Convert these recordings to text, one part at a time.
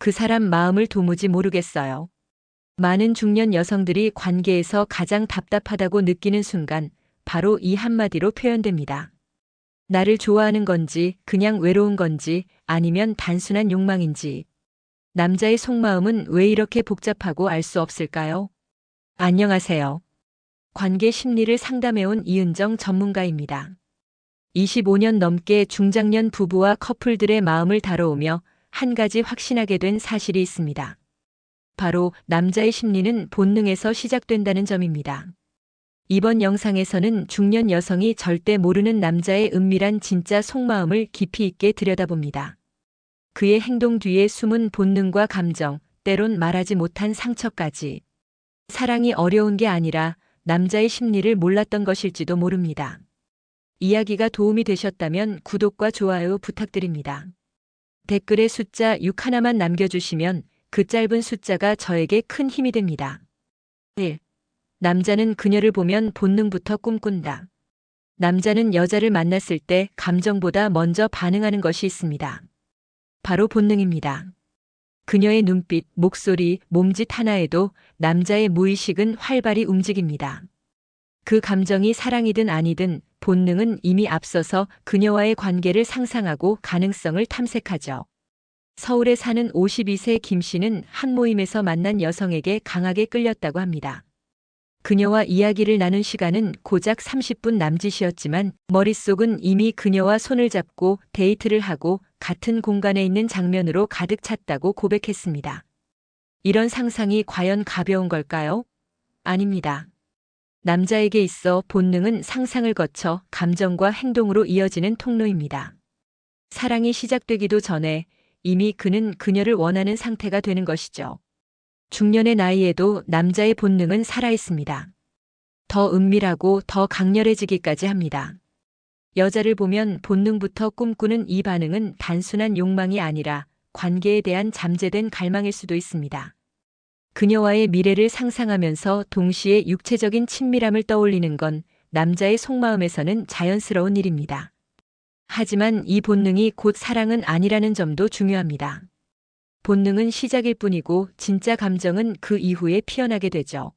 그 사람 마음을 도무지 모르겠어요. 많은 중년 여성들이 관계에서 가장 답답하다고 느끼는 순간 바로 이 한마디로 표현됩니다. 나를 좋아하는 건지, 그냥 외로운 건지, 아니면 단순한 욕망인지. 남자의 속마음은 왜 이렇게 복잡하고 알 수 없을까요? 안녕하세요. 관계 심리를 상담해온 이은정 전문가입니다. 25년 넘게 중장년 부부와 커플들의 마음을 다뤄오며 한 가지 확신하게 된 사실이 있습니다. 바로 남자의 심리는 본능에서 시작된다는 점입니다. 이번 영상에서는 중년 여성이 절대 모르는 남자의 은밀한 진짜 속마음을 깊이 있게 들여다봅니다. 그의 행동 뒤에 숨은 본능과 감정, 때론 말하지 못한 상처까지. 사랑이 어려운 게 아니라 남자의 심리를 몰랐던 것일지도 모릅니다. 이야기가 도움이 되셨다면 구독과 좋아요 부탁드립니다. 댓글에 숫자 6 하나만 남겨주시면 그 짧은 숫자가 저에게 큰 힘이 됩니다. 1. 남자는 그녀를 보면 본능부터 꿈꾼다. 남자는 여자를 만났을 때 감정보다 먼저 반응하는 것이 있습니다. 바로 본능입니다. 그녀의 눈빛, 목소리, 몸짓 하나에도 남자의 무의식은 활발히 움직입니다. 그 감정이 사랑이든 아니든 본능은 이미 앞서서 그녀와의 관계를 상상하고 가능성을 탐색하죠. 서울에 사는 52세 김 씨는 한 모임에서 만난 여성에게 강하게 끌렸다고 합니다. 그녀와 이야기를 나눈 시간은 고작 30분 남짓이었지만 머릿속은 이미 그녀와 손을 잡고 데이트를 하고 같은 공간에 있는 장면으로 가득 찼다고 고백했습니다. 이런 상상이 과연 가벼운 걸까요? 아닙니다. 남자에게 있어 본능은 상상을 거쳐 감정과 행동으로 이어지는 통로입니다. 사랑이 시작되기도 전에 이미 그는 그녀를 원하는 상태가 되는 것이죠. 중년의 나이에도 남자의 본능은 살아있습니다. 더 은밀하고 더 강렬해지기까지 합니다. 여자를 보면 본능부터 꿈꾸는 이 반응은 단순한 욕망이 아니라 관계에 대한 잠재된 갈망일 수도 있습니다. 그녀와의 미래를 상상하면서 동시에 육체적인 친밀함을 떠올리는 건 남자의 속마음에서는 자연스러운 일입니다. 하지만 이 본능이 곧 사랑은 아니라는 점도 중요합니다. 본능은 시작일 뿐이고 진짜 감정은 그 이후에 피어나게 되죠.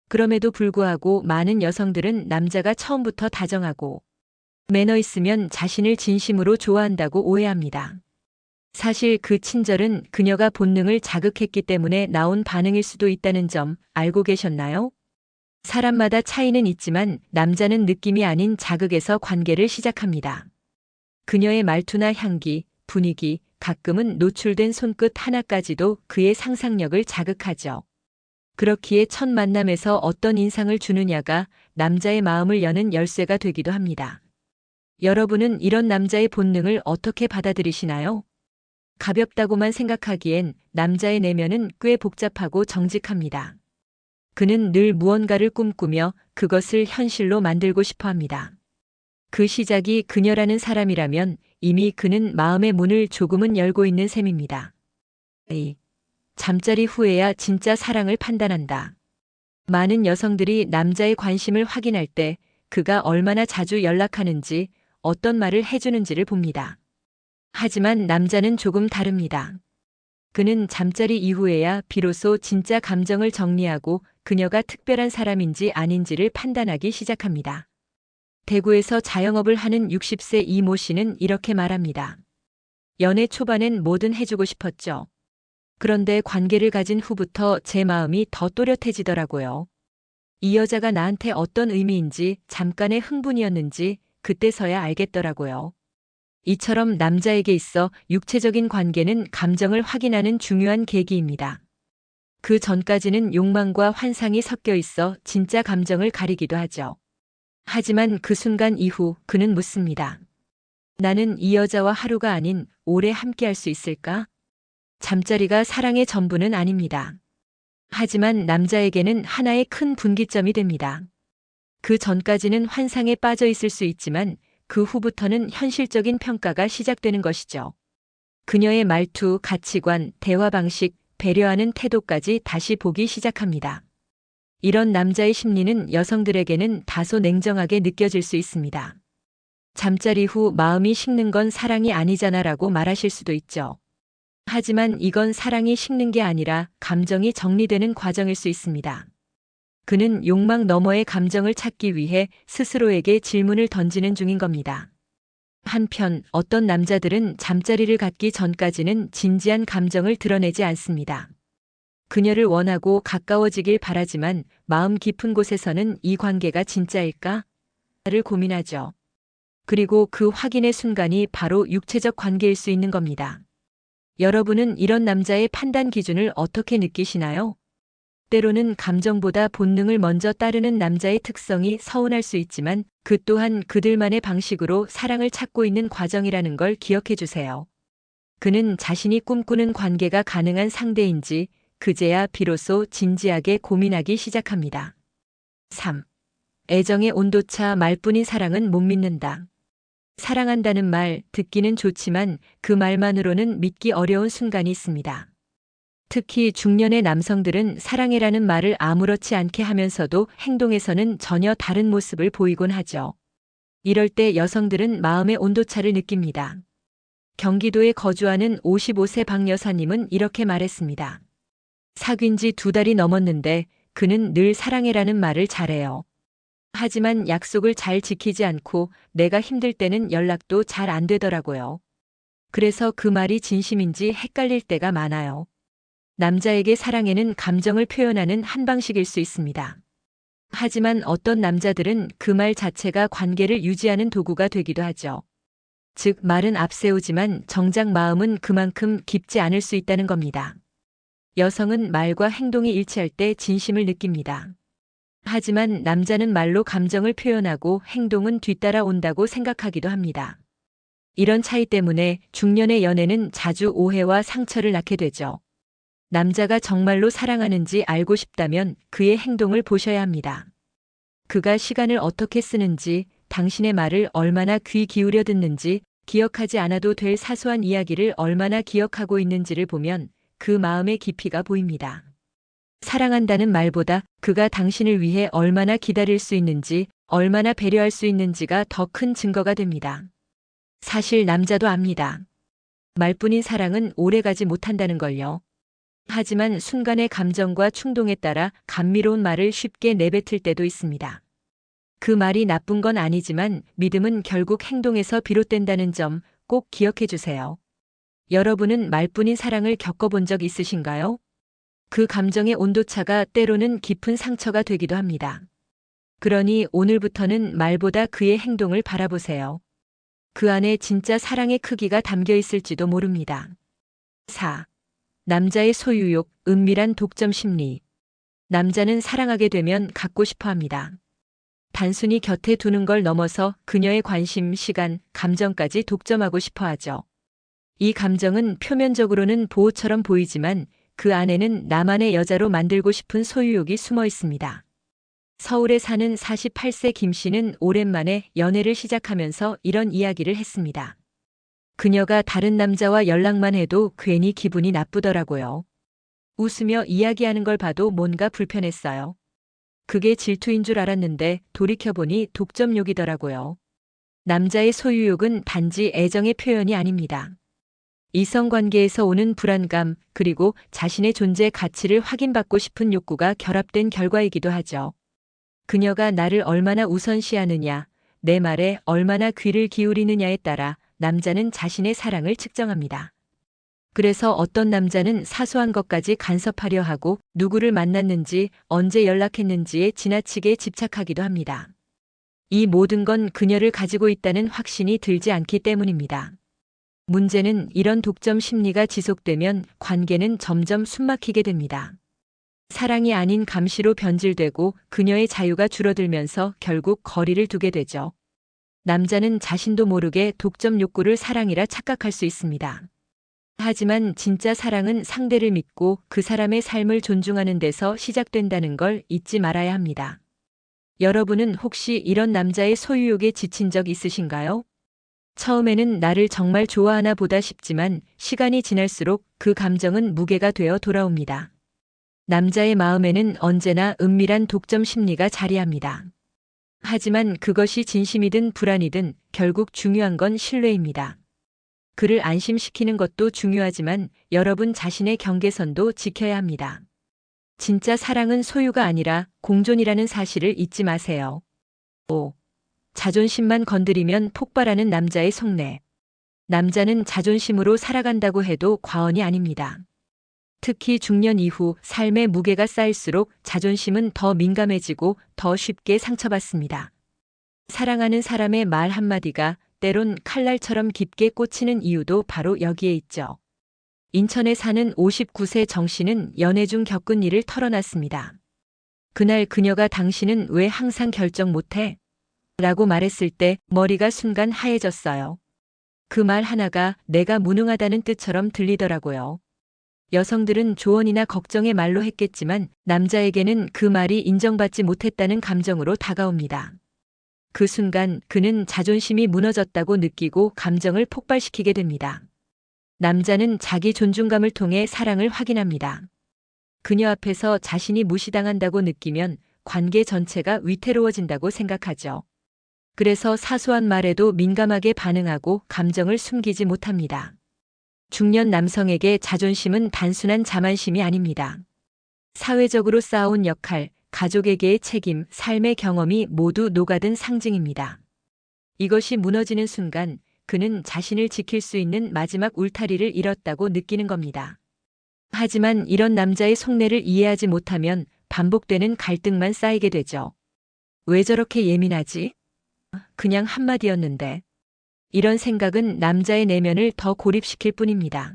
그럼에도 불구하고 많은 여성들은 남자가 처음부터 다정하고 매너 있으면 자신을 진심으로 좋아한다고 오해합니다. 사실 그 친절은 그녀가 본능을 자극했기 때문에 나온 반응일 수도 있다는 점 알고 계셨나요? 사람마다 차이는 있지만 남자는 느낌이 아닌 자극에서 관계를 시작합니다. 그녀의 말투나 향기, 분위기, 가끔은 노출된 손끝 하나까지도 그의 상상력을 자극하죠. 그렇기에 첫 만남에서 어떤 인상을 주느냐가 남자의 마음을 여는 열쇠가 되기도 합니다. 여러분은 이런 남자의 본능을 어떻게 받아들이시나요? 가볍다고만 생각하기엔 남자의 내면은 꽤 복잡하고 정직합니다. 그는 늘 무언가를 꿈꾸며 그것을 현실로 만들고 싶어 합니다. 그 시작이 그녀라는 사람이라면 이미 그는 마음의 문을 조금은 열고 있는 셈입니다. 잠자리 후에야 진짜 사랑을 판단한다. 많은 여성들이 남자의 관심을 확인할 때 그가 얼마나 자주 연락하는지, 어떤 말을 해주는지를 봅니다. 하지만 남자는 조금 다릅니다. 그는 잠자리 이후에야 비로소 진짜 감정을 정리하고 그녀가 특별한 사람인지 아닌지를 판단하기 시작합니다. 대구에서 자영업을 하는 60세 이모 씨는 이렇게 말합니다. 연애 초반엔 뭐든 해주고 싶었죠. 그런데 관계를 가진 후부터 제 마음이 더 또렷해지더라고요. 이 여자가 나한테 어떤 의미인지, 잠깐의 흥분이었는지 그때서야 알겠더라고요. 이처럼 남자에게 있어 육체적인 관계는 감정을 확인하는 중요한 계기입니다. 그 전까지는 욕망과 환상이 섞여 있어 진짜 감정을 가리기도 하죠. 하지만 그 순간 이후 그는 묻습니다. 나는 이 여자와 하루가 아닌 오래 함께할 수 있을까? 잠자리가 사랑의 전부는 아닙니다. 하지만 남자에게는 하나의 큰 분기점이 됩니다. 그 전까지는 환상에 빠져 있을 수 있지만 그 후부터는 현실적인 평가가 시작되는 것이죠. 그녀의 말투, 가치관, 대화 방식, 배려하는 태도까지 다시 보기 시작합니다. 이런 남자의 심리는 여성들에게는 다소 냉정하게 느껴질 수 있습니다. 잠자리 후 마음이 식는 건 사랑이 아니잖아라고 말하실 수도 있죠. 하지만 이건 사랑이 식는 게 아니라 감정이 정리되는 과정일 수 있습니다. 그는 욕망 너머의 감정을 찾기 위해 스스로에게 질문을 던지는 중인 겁니다. 한편 어떤 남자들은 잠자리를 갖기 전까지는 진지한 감정을 드러내지 않습니다. 그녀를 원하고 가까워지길 바라지만 마음 깊은 곳에서는 이 관계가 진짜일까? 를 고민하죠. 그리고 그 확인의 순간이 바로 육체적 관계일 수 있는 겁니다. 여러분은 이런 남자의 판단 기준을 어떻게 느끼시나요? 때로는 감정보다 본능을 먼저 따르는 남자의 특성이 서운할 수 있지만 그 또한 그들만의 방식으로 사랑을 찾고 있는 과정이라는 걸 기억해 주세요. 그는 자신이 꿈꾸는 관계가 가능한 상대인지 그제야 비로소 진지하게 고민하기 시작합니다. 3. 애정의 온도차 말뿐인 사랑은 못 믿는다. 사랑한다는 말 듣기는 좋지만 그 말만으로는 믿기 어려운 순간이 있습니다. 특히 중년의 남성들은 사랑해라는 말을 아무렇지 않게 하면서도 행동에서는 전혀 다른 모습을 보이곤 하죠. 이럴 때 여성들은 마음의 온도차를 느낍니다. 경기도에 거주하는 55세 박 여사님은 이렇게 말했습니다. 사귄 지 2달이 넘었는데 그는 늘 사랑해라는 말을 잘해요. 하지만 약속을 잘 지키지 않고 내가 힘들 때는 연락도 잘 안 되더라고요. 그래서 그 말이 진심인지 헷갈릴 때가 많아요. 남자에게 사랑에는 감정을 표현하는 한 방식일 수 있습니다. 하지만 어떤 남자들은 그 말 자체가 관계를 유지하는 도구가 되기도 하죠. 즉, 말은 앞세우지만 정작 마음은 그만큼 깊지 않을 수 있다는 겁니다. 여성은 말과 행동이 일치할 때 진심을 느낍니다. 하지만 남자는 말로 감정을 표현하고 행동은 뒤따라 온다고 생각하기도 합니다. 이런 차이 때문에 중년의 연애는 자주 오해와 상처를 낳게 되죠. 남자가 정말로 사랑하는지 알고 싶다면 그의 행동을 보셔야 합니다. 그가 시간을 어떻게 쓰는지, 당신의 말을 얼마나 귀 기울여 듣는지, 기억하지 않아도 될 사소한 이야기를 얼마나 기억하고 있는지를 보면 그 마음의 깊이가 보입니다. 사랑한다는 말보다 그가 당신을 위해 얼마나 기다릴 수 있는지, 얼마나 배려할 수 있는지가 더 큰 증거가 됩니다. 사실 남자도 압니다. 말뿐인 사랑은 오래가지 못한다는 걸요. 하지만 순간의 감정과 충동에 따라 감미로운 말을 쉽게 내뱉을 때도 있습니다. 그 말이 나쁜 건 아니지만 믿음은 결국 행동에서 비롯된다는 점 꼭 기억해 주세요. 여러분은 말뿐인 사랑을 겪어본 적 있으신가요? 그 감정의 온도차가 때로는 깊은 상처가 되기도 합니다. 그러니 오늘부터는 말보다 그의 행동을 바라보세요. 그 안에 진짜 사랑의 크기가 담겨 있을지도 모릅니다. 4. 남자의 소유욕, 은밀한 독점 심리. 남자는 사랑하게 되면 갖고 싶어 합니다. 단순히 곁에 두는 걸 넘어서 그녀의 관심, 시간, 감정까지 독점하고 싶어 하죠. 이 감정은 표면적으로는 보호처럼 보이지만 그 안에는 나만의 여자로 만들고 싶은 소유욕이 숨어 있습니다. 서울에 사는 48세 김 씨는 오랜만에 연애를 시작하면서 이런 이야기를 했습니다. 그녀가 다른 남자와 연락만 해도 괜히 기분이 나쁘더라고요. 웃으며 이야기하는 걸 봐도 뭔가 불편했어요. 그게 질투인 줄 알았는데 돌이켜보니 독점욕이더라고요. 남자의 소유욕은 단지 애정의 표현이 아닙니다. 이성관계에서 오는 불안감, 그리고 자신의 존재 가치를 확인받고 싶은 욕구가 결합된 결과이기도 하죠. 그녀가 나를 얼마나 우선시하느냐, 내 말에 얼마나 귀를 기울이느냐에 따라 남자는 자신의 사랑을 측정합니다. 그래서 어떤 남자는 사소한 것까지 간섭하려 하고 누구를 만났는지, 언제 연락했는지에 지나치게 집착하기도 합니다. 이 모든 건 그녀를 가지고 있다는 확신이 들지 않기 때문입니다. 문제는 이런 독점 심리가 지속되면 관계는 점점 숨막히게 됩니다. 사랑이 아닌 감시로 변질되고 그녀의 자유가 줄어들면서 결국 거리를 두게 되죠. 남자는 자신도 모르게 독점 욕구를 사랑이라 착각할 수 있습니다. 하지만 진짜 사랑은 상대를 믿고 그 사람의 삶을 존중하는 데서 시작된다는 걸 잊지 말아야 합니다. 여러분은 혹시 이런 남자의 소유욕에 지친 적 있으신가요? 처음에는 나를 정말 좋아하나 보다 싶지만 시간이 지날수록 그 감정은 무게가 되어 돌아옵니다. 남자의 마음에는 언제나 은밀한 독점 심리가 자리합니다. 하지만 그것이 진심이든 불안이든 결국 중요한 건 신뢰입니다. 그를 안심시키는 것도 중요하지만 여러분 자신의 경계선도 지켜야 합니다. 진짜 사랑은 소유가 아니라 공존이라는 사실을 잊지 마세요. 5. 자존심만 건드리면 폭발하는 남자의 속내. 남자는 자존심으로 살아간다고 해도 과언이 아닙니다. 특히 중년 이후 삶의 무게가 쌓일수록 자존심은 더 민감해지고 더 쉽게 상처받습니다. 사랑하는 사람의 말 한마디가 때론 칼날처럼 깊게 꽂히는 이유도 바로 여기에 있죠. 인천에 사는 59세 정 씨는 연애 중 겪은 일을 털어놨습니다. 그날 그녀가 당신은 왜 항상 결정 못해? 라고 말했을 때 머리가 순간 하얘졌어요. 그 말 하나가 내가 무능하다는 뜻처럼 들리더라고요. 여성들은 조언이나 걱정의 말로 했겠지만 남자에게는 그 말이 인정받지 못했다는 감정으로 다가옵니다. 그 순간 그는 자존심이 무너졌다고 느끼고 감정을 폭발시키게 됩니다. 남자는 자기 존중감을 통해 사랑을 확인합니다. 그녀 앞에서 자신이 무시당한다고 느끼면 관계 전체가 위태로워진다고 생각하죠. 그래서 사소한 말에도 민감하게 반응하고 감정을 숨기지 못합니다. 중년 남성에게 자존심은 단순한 자만심이 아닙니다. 사회적으로 쌓아온 역할, 가족에게의 책임, 삶의 경험이 모두 녹아든 상징입니다. 이것이 무너지는 순간 그는 자신을 지킬 수 있는 마지막 울타리를 잃었다고 느끼는 겁니다. 하지만 이런 남자의 속내를 이해하지 못하면 반복되는 갈등만 쌓이게 되죠. 왜 저렇게 예민하지? 그냥 한마디였는데. 이런 생각은 남자의 내면을 더 고립시킬 뿐입니다.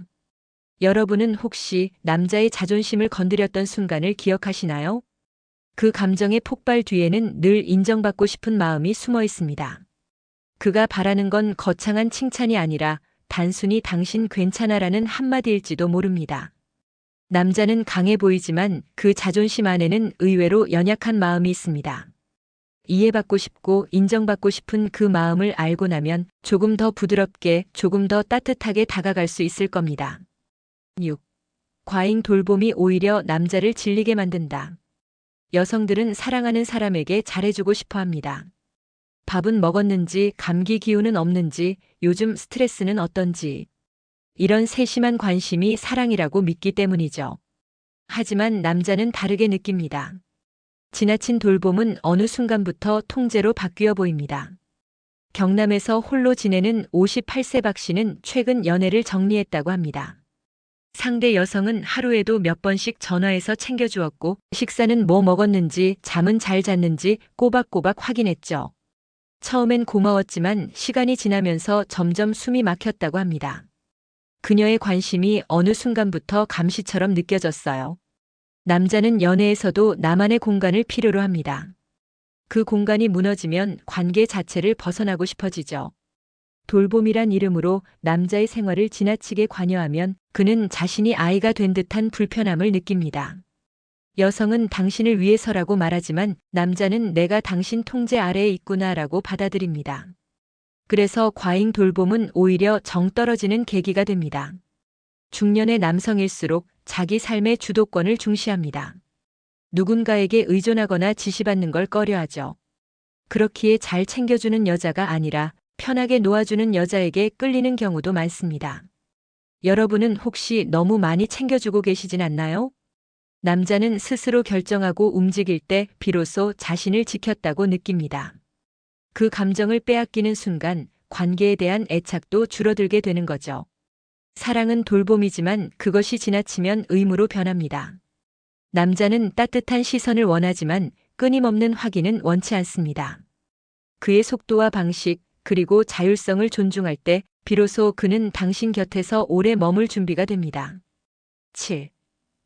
여러분은 혹시 남자의 자존심을 건드렸던 순간을 기억하시나요? 그 감정의 폭발 뒤에는 늘 인정받고 싶은 마음이 숨어 있습니다. 그가 바라는 건 거창한 칭찬이 아니라 단순히 당신 괜찮아라는 한마디일지도 모릅니다. 남자는 강해 보이지만 그 자존심 안에는 의외로 연약한 마음이 있습니다. 이해받고 싶고 인정받고 싶은 그 마음을 알고 나면 조금 더 부드럽게, 조금 더 따뜻하게 다가갈 수 있을 겁니다. 6. 과잉 돌봄이 오히려 남자를 질리게 만든다. 여성들은 사랑하는 사람에게 잘해주고 싶어 합니다. 밥은 먹었는지, 감기 기운은 없는지, 요즘 스트레스는 어떤지. 이런 세심한 관심이 사랑이라고 믿기 때문이죠. 하지만 남자는 다르게 느낍니다. 지나친 돌봄은 어느 순간부터 통제로 바뀌어 보입니다. 경남에서 홀로 지내는 58세 박 씨는 최근 연애를 정리했다고 합니다. 상대 여성은 하루에도 몇 번씩 전화해서 챙겨주었고 식사는 뭐 먹었는지 잠은 잘 잤는지 꼬박꼬박 확인했죠. 처음엔 고마웠지만 시간이 지나면서 점점 숨이 막혔다고 합니다. 그녀의 관심이 어느 순간부터 감시처럼 느껴졌어요. 남자는 연애에서도 나만의 공간을 필요로 합니다. 그 공간이 무너지면 관계 자체를 벗어나고 싶어지죠. 돌봄이란 이름으로 남자의 생활을 지나치게 관여하면 그는 자신이 아이가 된 듯한 불편함을 느낍니다. 여성은 당신을 위해서라고 말하지만 남자는 내가 당신 통제 아래에 있구나라고 받아들입니다. 그래서 과잉 돌봄은 오히려 정 떨어지는 계기가 됩니다. 중년의 남성일수록 자기 삶의 주도권을 중시합니다. 누군가에게 의존하거나 지시받는 걸 꺼려하죠. 그렇기에 잘 챙겨주는 여자가 아니라 편하게 놓아주는 여자에게 끌리는 경우도 많습니다. 여러분은 혹시 너무 많이 챙겨주고 계시진 않나요? 남자는 스스로 결정하고 움직일 때 비로소 자신을 지켰다고 느낍니다. 그 감정을 빼앗기는 순간 관계에 대한 애착도 줄어들게 되는 거죠. 사랑은 돌봄이지만 그것이 지나치면 의무로 변합니다. 남자는 따뜻한 시선을 원하지만 끊임없는 확인은 원치 않습니다. 그의 속도와 방식, 그리고 자율성을 존중할 때 비로소 그는 당신 곁에서 오래 머물 준비가 됩니다. 7.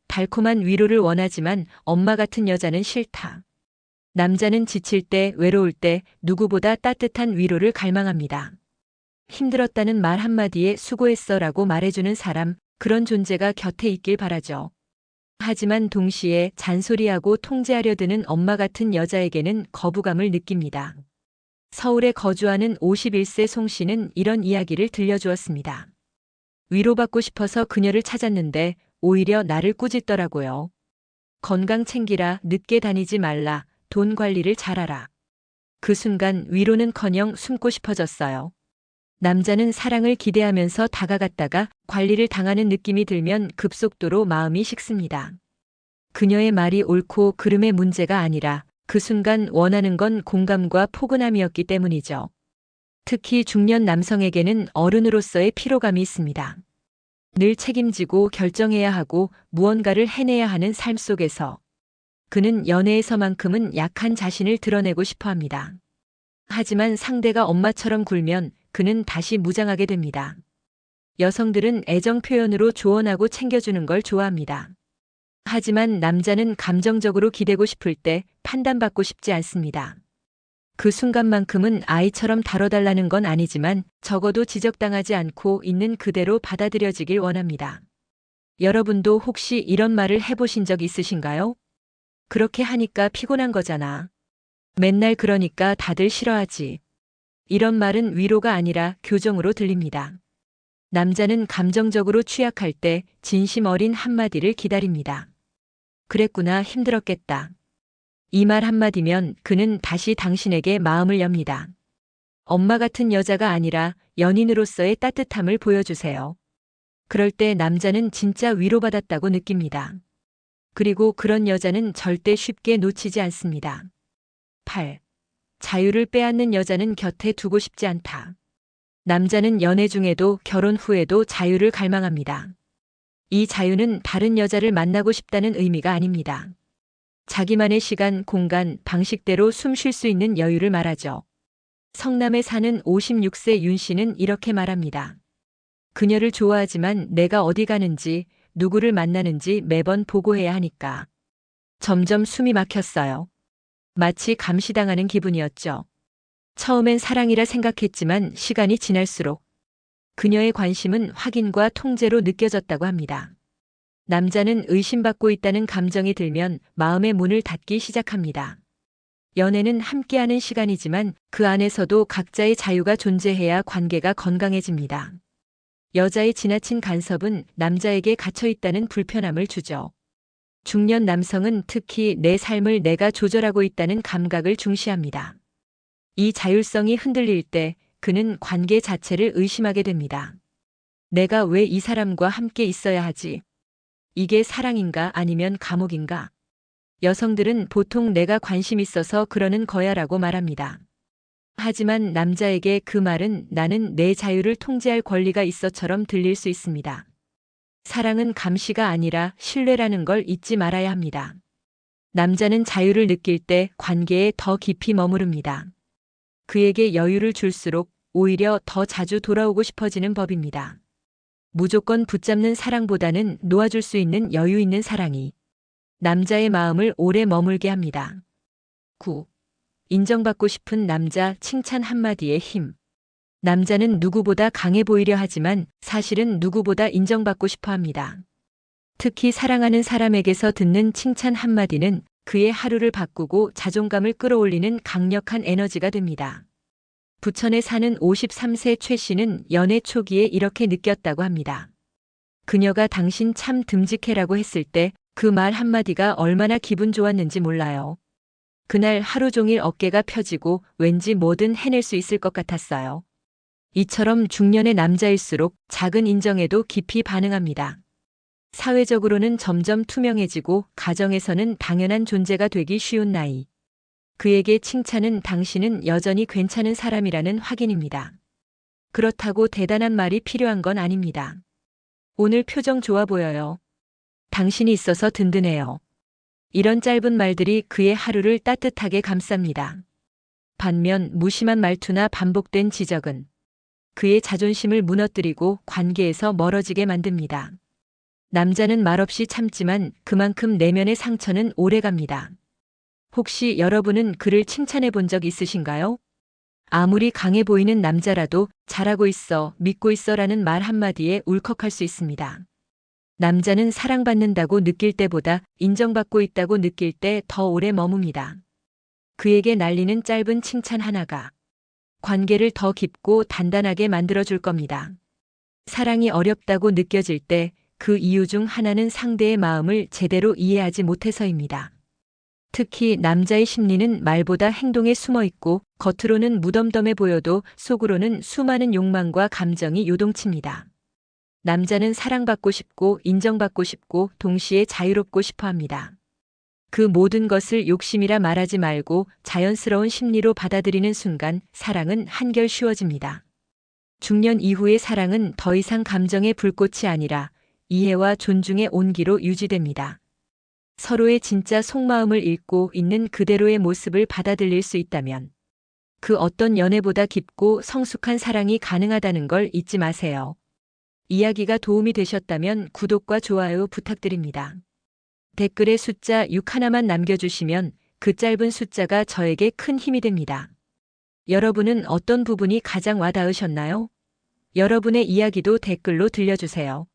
달콤한 위로를 원하지만 엄마 같은 여자는 싫다. 남자는 지칠 때, 외로울 때 누구보다 따뜻한 위로를 갈망합니다. 힘들었다는 말 한마디에 수고했어라고 말해주는 사람, 그런 존재가 곁에 있길 바라죠. 하지만 동시에 잔소리하고 통제하려 드는 엄마 같은 여자에게는 거부감을 느낍니다. 서울에 거주하는 51세 송 씨는 이런 이야기를 들려주었습니다. 위로받고 싶어서 그녀를 찾았는데 오히려 나를 꾸짖더라고요. 건강 챙기라, 늦게 다니지 말라, 돈 관리를 잘하라. 그 순간 위로는커녕 숨고 싶어졌어요. 남자는 사랑을 기대하면서 다가갔다가 관리를 당하는 느낌이 들면 급속도로 마음이 식습니다. 그녀의 말이 옳고 그름의 문제가 아니라 그 순간 원하는 건 공감과 포근함이었기 때문이죠. 특히 중년 남성에게는 어른으로서의 피로감이 있습니다. 늘 책임지고 결정해야 하고 무언가를 해내야 하는 삶 속에서 그는 연애에서만큼은 약한 자신을 드러내고 싶어 합니다. 하지만 상대가 엄마처럼 굴면 그는 다시 무장하게 됩니다. 여성들은 애정 표현으로 조언하고 챙겨주는 걸 좋아합니다. 하지만 남자는 감정적으로 기대고 싶을 때 판단받고 싶지 않습니다. 그 순간만큼은 아이처럼 다뤄달라는 건 아니지만 적어도 지적당하지 않고 있는 그대로 받아들여지길 원합니다. 여러분도 혹시 이런 말을 해보신 적 있으신가요? 그렇게 하니까 피곤한 거잖아. 맨날 그러니까 다들 싫어하지. 이런 말은 위로가 아니라 교정으로 들립니다. 남자는 감정적으로 취약할 때 진심 어린 한마디를 기다립니다. 그랬구나, 힘들었겠다. 이 말 한마디면 그는 다시 당신에게 마음을 엽니다. 엄마 같은 여자가 아니라 연인으로서의 따뜻함을 보여주세요. 그럴 때 남자는 진짜 위로받았다고 느낍니다. 그리고 그런 여자는 절대 쉽게 놓치지 않습니다. 8. 자유를 빼앗는 여자는 곁에 두고 싶지 않다. 남자는 연애 중에도 결혼 후에도 자유를 갈망합니다. 이 자유는 다른 여자를 만나고 싶다는 의미가 아닙니다. 자기만의 시간, 공간, 방식대로 숨 쉴 수 있는 여유를 말하죠. 성남에 사는 56세 윤 씨는 이렇게 말합니다. 그녀를 좋아하지만 내가 어디 가는지, 누구를 만나는지 매번 보고해야 하니까. 점점 숨이 막혔어요. 마치 감시당하는 기분이었죠. 처음엔 사랑이라 생각했지만 시간이 지날수록 그녀의 관심은 확인과 통제로 느껴졌다고 합니다. 남자는 의심받고 있다는 감정이 들면 마음의 문을 닫기 시작합니다. 연애는 함께하는 시간이지만 그 안에서도 각자의 자유가 존재해야 관계가 건강해집니다. 여자의 지나친 간섭은 남자에게 갇혀있다는 불편함을 주죠. 중년 남성은 특히 내 삶을 내가 조절하고 있다는 감각을 중시합니다. 이 자율성이 흔들릴 때 그는 관계 자체를 의심하게 됩니다. 내가 왜 이 사람과 함께 있어야 하지? 이게 사랑인가 아니면 감옥인가? 여성들은 보통 내가 관심 있어서 그러는 거야라고 말합니다. 하지만 남자에게 그 말은 나는 내 자유를 통제할 권리가 있어처럼 들릴 수 있습니다. 사랑은 감시가 아니라 신뢰라는 걸 잊지 말아야 합니다. 남자는 자유를 느낄 때 관계에 더 깊이 머무릅니다. 그에게 여유를 줄수록 오히려 더 자주 돌아오고 싶어지는 법입니다. 무조건 붙잡는 사랑보다는 놓아줄 수 있는 여유 있는 사랑이 남자의 마음을 오래 머물게 합니다. 9. 인정받고 싶은 남자 칭찬 한마디의 힘. 남자는 누구보다 강해 보이려 하지만 사실은 누구보다 인정받고 싶어 합니다. 특히 사랑하는 사람에게서 듣는 칭찬 한마디는 그의 하루를 바꾸고 자존감을 끌어올리는 강력한 에너지가 됩니다. 부천에 사는 53세 최 씨는 연애 초기에 이렇게 느꼈다고 합니다. 그녀가 당신 참 듬직해라고 했을 때 그 말 한마디가 얼마나 기분 좋았는지 몰라요. 그날 하루 종일 어깨가 펴지고 왠지 뭐든 해낼 수 있을 것 같았어요. 이처럼 중년의 남자일수록 작은 인정에도 깊이 반응합니다. 사회적으로는 점점 투명해지고 가정에서는 당연한 존재가 되기 쉬운 나이. 그에게 칭찬은 당신은 여전히 괜찮은 사람이라는 확인입니다. 그렇다고 대단한 말이 필요한 건 아닙니다. 오늘 표정 좋아 보여요. 당신이 있어서 든든해요. 이런 짧은 말들이 그의 하루를 따뜻하게 감쌉니다. 반면 무심한 말투나 반복된 지적은 그의 자존심을 무너뜨리고 관계에서 멀어지게 만듭니다. 남자는 말없이 참지만 그만큼 내면의 상처는 오래갑니다. 혹시 여러분은 그를 칭찬해 본 적 있으신가요? 아무리 강해 보이는 남자라도 잘하고 있어, 믿고 있어라는 말 한마디에 울컥할 수 있습니다. 남자는 사랑받는다고 느낄 때보다 인정받고 있다고 느낄 때 더 오래 머뭅니다. 그에게 날리는 짧은 칭찬 하나가 관계를 더 깊고 단단하게 만들어줄 겁니다. 사랑이 어렵다고 느껴질 때 그 이유 중 하나는 상대의 마음을 제대로 이해하지 못해서입니다. 특히 남자의 심리는 말보다 행동에 숨어 있고 겉으로는 무덤덤해 보여도 속으로는 수많은 욕망과 감정이 요동칩니다. 남자는 사랑받고 싶고 인정받고 싶고 동시에 자유롭고 싶어 합니다. 그 모든 것을 욕심이라 말하지 말고 자연스러운 심리로 받아들이는 순간 사랑은 한결 쉬워집니다. 중년 이후의 사랑은 더 이상 감정의 불꽃이 아니라 이해와 존중의 온기로 유지됩니다. 서로의 진짜 속마음을 읽고 있는 그대로의 모습을 받아들일 수 있다면 그 어떤 연애보다 깊고 성숙한 사랑이 가능하다는 걸 잊지 마세요. 이야기가 도움이 되셨다면 구독과 좋아요 부탁드립니다. 댓글에 숫자 6 하나만 남겨주시면 그 짧은 숫자가 저에게 큰 힘이 됩니다. 여러분은 어떤 부분이 가장 와닿으셨나요? 여러분의 이야기도 댓글로 들려주세요.